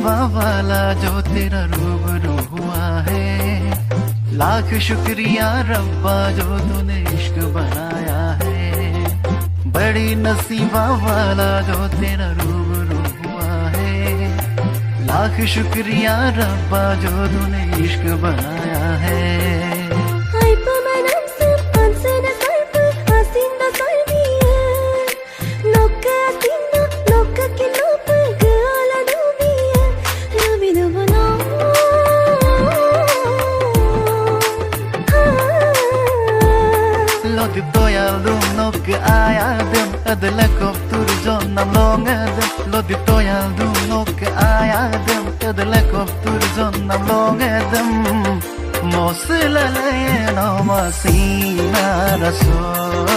नसीबा वाला जो तेरा रूबरू हुआ है। लाख शुक्रिया रब्बा जो तूने इश्क बनाया है। बड़ी नसीबा वाला जो तेरा रूबरू हुआ है। लाख शुक्रिया रब्बा जो तूने इश्क बनाया है। Låtit doyaldım nokka ayadım Adala koptur zonam longadım Låtit doyaldım nokka ayadım Adala koptur zonam longadım Mosilalayan o masina rasul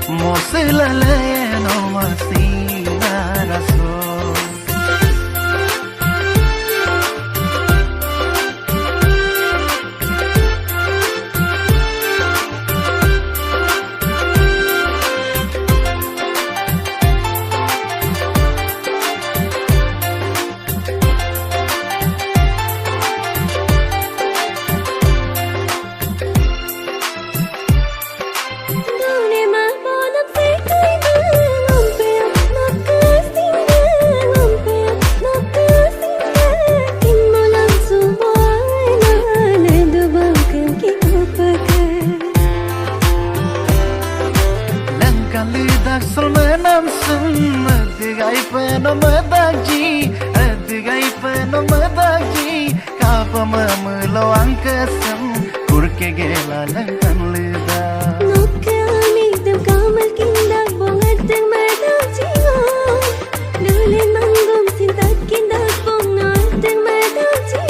Mosilalayan o masina rasul Solmenamsın Adigay penomadaji Adigay penomadaji Kapamamulaw ang kasam Kurke gelalang kanlida Nokka amigdam kamal kindag Bongatang madaji Lulin manggom sintat kindag Bongatang madaji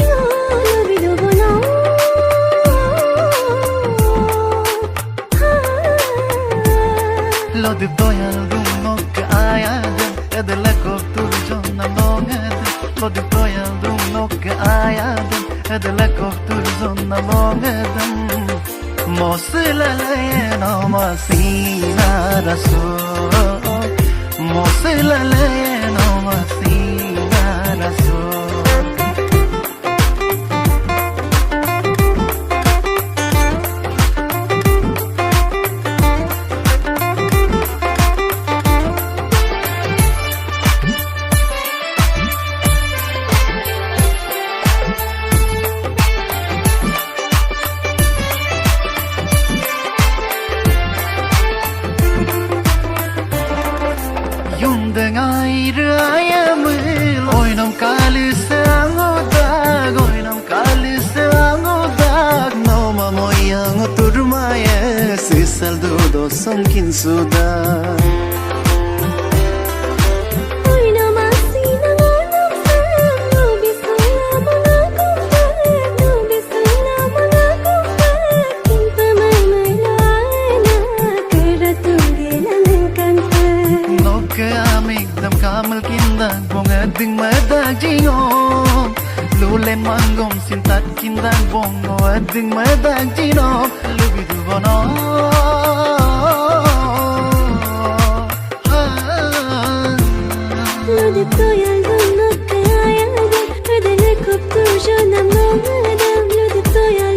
Labido bono Lodip doyaldım nokka ayadım Adala koptur zonam longadım Lodip doyaldım nokka ayadım Adala koptur zonam longadım Mosilalayan o masina rasul Mosilalayan o masina rasul Yundang ayrı ayamıl Oynam kalısı angudak Oynam kalısı angudak Noma moyang oturmaya Sisal dudo sangkin sudak Kamal kindang bongading madag jinom Lulen manggom sintat kindang bongo ading madag jinom Lubidu bono Lodip doyaldım nokka ayadım Adala koptur zonam longadım Lodip doyaldım